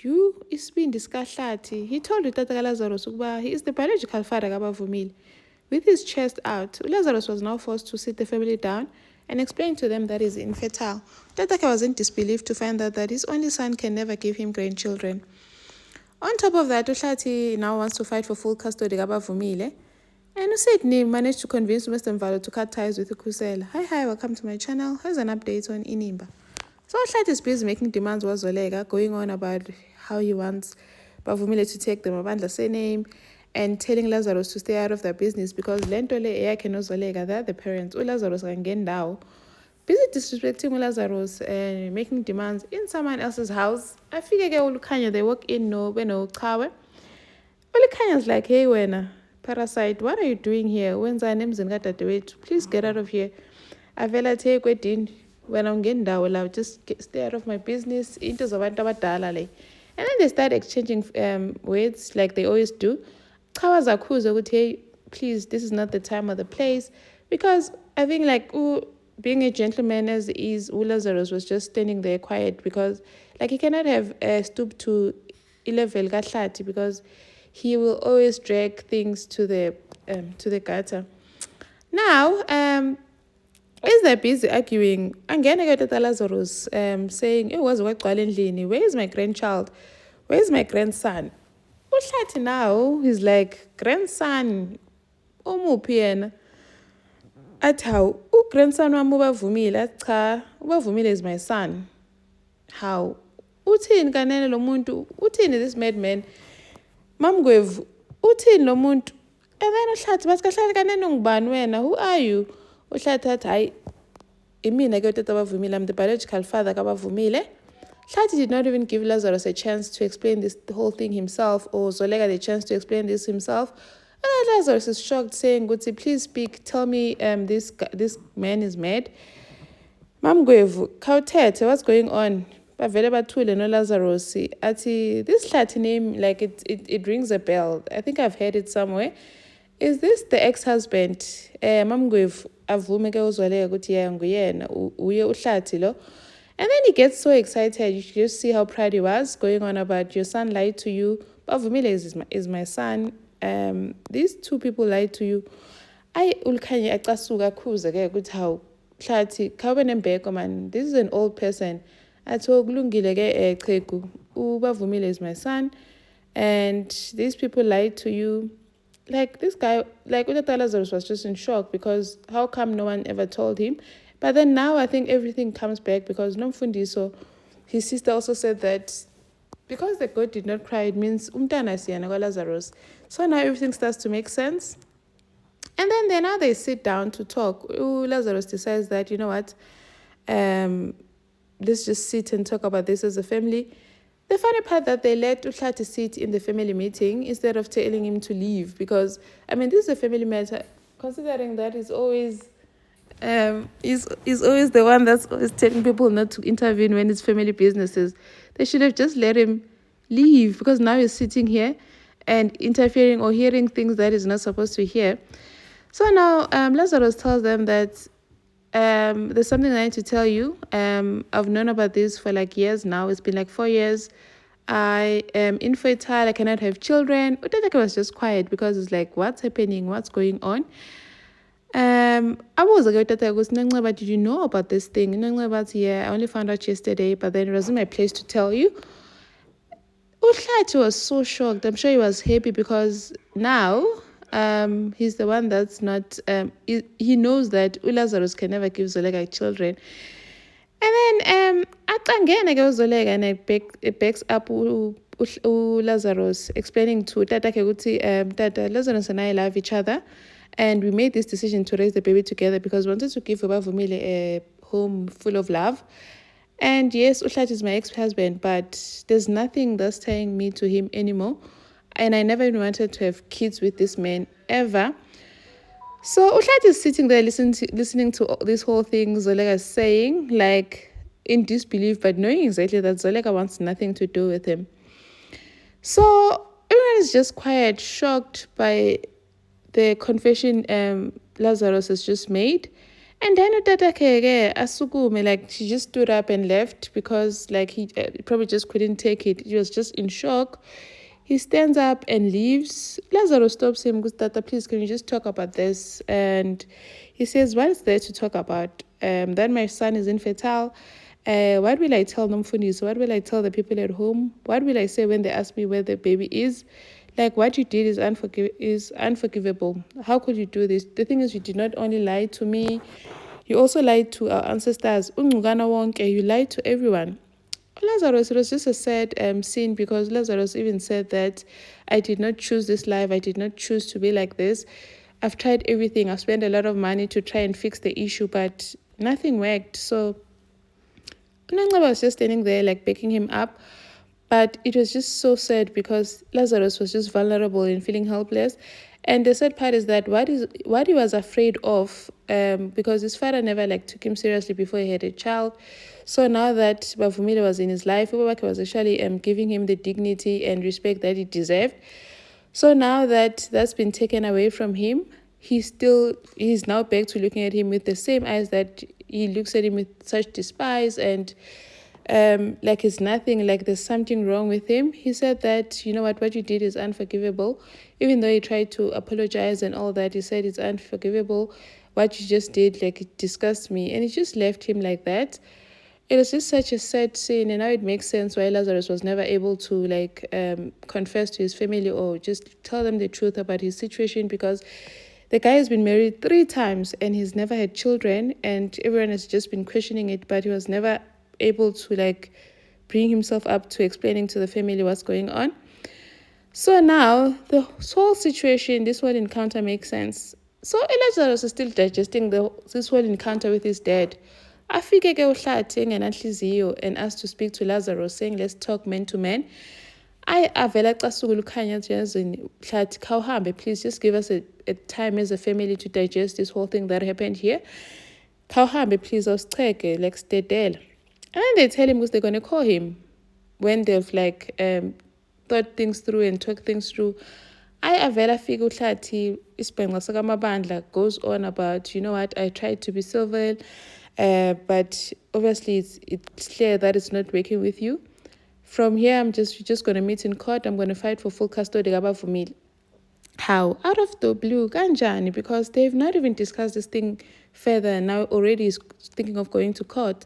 You isibindi sikahlathi. He told uTata kaLazarus ukuba he is the biological father kaBavumile. With his chest out, Lazarus was now forced to sit the family down and explain to them that he is infertile. Tatake was in disbelief to find out that his only son can never give him grandchildren. On top of that, uHlathi now wants to fight for full custody kaBavumile. And uSydney managed to convince Mr. Mvalo to cut ties with uKhusela. Hi, welcome to my channel. Here's an update on Inimba. So uHlathi is busy making demands with Zweleka, going on about how he wants Bavumile to take the Mabandla surname and telling Lazarus to stay out of their business because lento le eyakhe noZweleka, they're the parents. uLazarus kangendawo. Busy disrespecting uLazarus and making demands in someone else's house. Afike ke uLukhanya, they walk in no Chawe. uLukhanya's like, hey wena, parasite, what are you doing here? Wenzani emzini kadadewethu? Please get out of here. Avela the kwedini. When I'm getting down, just stay out of my business. Into zabantu abadala le. And then they start exchanging words like they always do. Chawa zakhuza ukuthi, hey, please, this is not the time or the place. Because I think like being a gentleman as is, Lazarus was just standing there quiet because like he cannot have stooped to level kahlathi because he will always drag things to the gutter. Now, as they're busy arguing, angena ke Tata Lazarus saying, where is my grandchild? Where is my grandson? uHlathi now, he's like, grandson, umuphi yena? Athi how, grandson wami uBavumile, athi cha, uBavumile is my son. How? Uthini kanene lo muntu? Uthini this madman? Mamgwevu, uthini lo muntu? And then uHlathi bathi kahlali kanene ungubani wena? Who are you? uHlathi athi hayi, imina ke utata Bavumile, I'm the biological father kaBavumile. UHlathi did not even give Lazarus a chance to explain the whole thing himself or Zweleka the chance to explain this himself. And Lazarus is shocked, saying, Gutsi, please speak, tell me this man is mad. Mamgwevu, khawuthethe, what's going on? Bavele bathule no Lazarus. Ati, this Uhlathi name, like it rings a bell. I think I've heard it somewhere. Is this the ex-husband? Mamgwevu, avume ke uZweleka ukuthi yeah nguyena, uye uHlathi lo. And then he gets so excited. You should just see how proud he was, going on about your son lied to you. Bavumile is my son. These two people lied to you. uLukhanya acasuka akhuza ke ukuthi how Uhlathi khawube nembeko man. This is an old person. Athi okulungile ke Qhegu. uBavumile is my son, and these people lied to you. Like this guy, like uTata Lazarus was just in shock because how come no one ever told him? But then now I think everything comes back because Nomfundiso, his sister also said that because the goat did not cry, it means umntana siyana kwaLazarus. So now everything starts to make sense. And then now they sit down to talk. Lazarus decides that, you know what, let's just sit and talk about this as a family. The funny part that they let uHlathi sit in the family meeting instead of telling him to leave because, I mean, this is a family matter, considering that he's always always the one that's always telling people not to intervene when it's family businesses. They should have just let him leave because now he's sitting here and interfering or hearing things that he's not supposed to hear. So now Lazarus tells them that there's something I need to tell you. I've known about this for like years now. It's been like 4 years. I am infertile. I cannot have children. Utatake was just quiet because it's like, what's happening? What's going on? I was like, did you know about this thing? Yeah, I only found out yesterday, but then it wasn't my place to tell you. uHlathi was so shocked. I'm sure he was happy because now he's the one that's not, he knows that uLazarus can never give Zweleka children. And then Atangena goes Zweleka and it backs up Lazarus, explaining to Tata Keguti, Tata Lazarus and I love each other. And we made this decision to raise the baby together because we wanted to give Bavumile a home full of love. And yes, uHlathi is my ex-husband, but there's nothing that's tying me to him anymore. And I never even wanted to have kids with this man, ever. So uHlathi is sitting there listening to this whole thing Zweleka is saying, like in disbelief, but knowing exactly that Zweleka wants nothing to do with him. So everyone is just quiet, shocked by the confession Lazarus has just made. And then utata keke asukume, like she just stood up and left because like he probably just couldn't take it. He was just in shock. He stands up and leaves. Lazarus stops him, goes, Tata, please, can you just talk about this? And he says, what is there to talk about? That my son is infertile. What will I tell Nomfundisi? What will I tell the people at home? What will I say when they ask me where the baby is? Like, what you did is unforgivable. How could you do this? The thing is, you did not only lie to me, you also lied to our ancestors. You lied to everyone. Lazarus, it was just a sad scene because Lazarus even said that I did not choose this life. I did not choose to be like this. I've tried everything. I've spent a lot of money to try and fix the issue, but nothing worked. So Unangaba was just standing there, like backing him up. But it was just so sad because Lazarus was just vulnerable and feeling helpless. And the sad part is that what he was afraid of, because his father never like took him seriously before he had a child. So now that Bavumile was in his life, Ubabake was actually giving him the dignity and respect that he deserved. So now that that's been taken away from him, he's now back to looking at him with the same eyes that he looks at him with such despise and like it's nothing, like there's something wrong with him. He said that, you know what you did is unforgivable. Even though he tried to apologize and all that, he said it's unforgivable. What you just did, like it disgusts me. And it just left him like that. It was just such a sad scene, and now it makes sense why Lazarus was never able to like confess to his family or just tell them the truth about his situation, because the guy has been married 3 times and he's never had children, and everyone has just been questioning it, but he was never able to like bring himself up to explaining to the family what's going on. So now the whole situation, this whole encounter makes sense. So Lazarus is still digesting this whole encounter with his dad. Afike ke uhlathi engenanhliziyo and asked to speak to Lazarus, saying, let's talk man to man. Avela xasuku lukhanya ezweni hlathi khawuhambe, please just give us a time as a family to digest this whole thing that happened here. Khawuhambe, please, awusicheke, like stedela. And then they tell him because they're going to call him when they've like thought things through and talked things through. Avela fika uhlathi isibhenqa sakamabandla goes on about, you know what, I tried to be civil, but obviously it's clear that it's not working with you. From here, you're just going to meet in court. I'm going to fight for full custody kabavumile. How? Out of the blue, kanjani? Because they've not even discussed this thing further, and now already is thinking of going to court.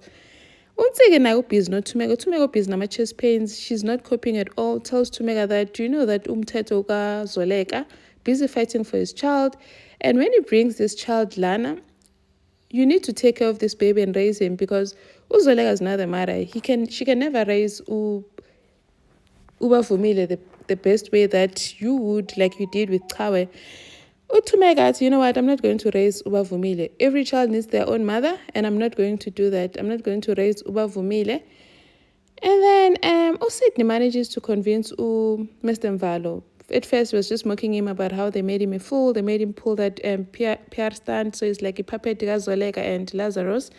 Unseke nayo busy not Tumego busy nama-chest pains. She's not coping at all. Tells Tumega that, do you know that umthetho kaZoleka busy fighting for his child, and when he brings this child Lana, you need to take care of this baby and raise him, because uZoleka is not the mother. She can never raise Ubavumile the best way that you would, like you did with Chawe. Utumega, you know what, I'm not going to raise Ubavumile. Every child needs their own mother, and I'm not going to do that. I'm not going to raise Ubavumile. And then Sydney manages to convince Mr. Mvalo. At first, he was just mocking him about how they made him a fool. They made him pull that PR stand, so it's like a puppet, Zoleka and Lazarus,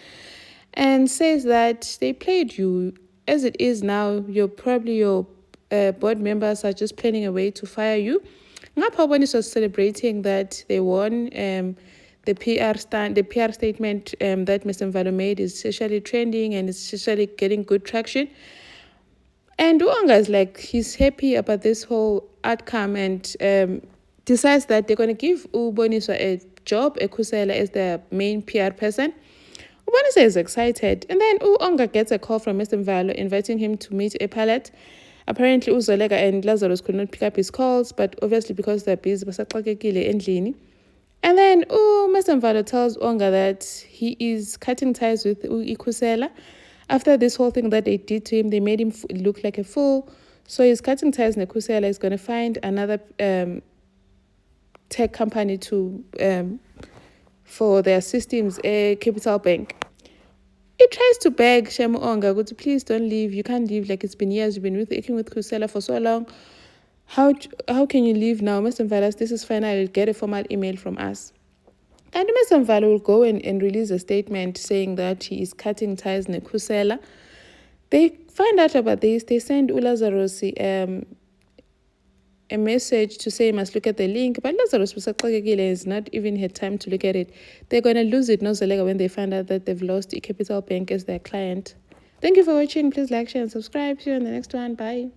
and says that they played you. As it is now, your board members are just planning a way to fire you. Ngapha when he was celebrating that they won, the PR statement that Mr. Mvalo made is especially trending and it's especially getting good traction. And Uonga is like, he's happy about this whole outcome and decides that they're going to give Uboniswa a job, Ekusela, as their main PR person. Uboniswa is excited. And then Uonga gets a call from Mr. Mvalo inviting him to meet a pilot. Apparently, Uzoleka and Lazarus could not pick up his calls, but obviously because they're busy, basaxakekile endlini. And then Mr. Mvalo tells Uonga that he is cutting ties with Ikusela. After this whole thing that they did to him, they made him look like a fool. So he's cutting ties with Ikusela. He's going to find another tech company for their systems, a Capital Bank. He tries to beg Shemu Onga, please don't leave. You can't leave. Like, it's been years. You've been working with Kusela for so long. How can you leave now? Mr. Mvalo, this is fine. I'll get a formal email from us. And Mr. Mvalo will go and release a statement saying that he is cutting ties with Kusela. They find out about this. They send Ulazarosi a message to say you must look at the link, but Lazarus has not even had time to look at it. They're going to lose it when they find out that they've lost eCapital Bank as their client. Thank you for watching. Please like, share, and subscribe. See you on the next one. Bye.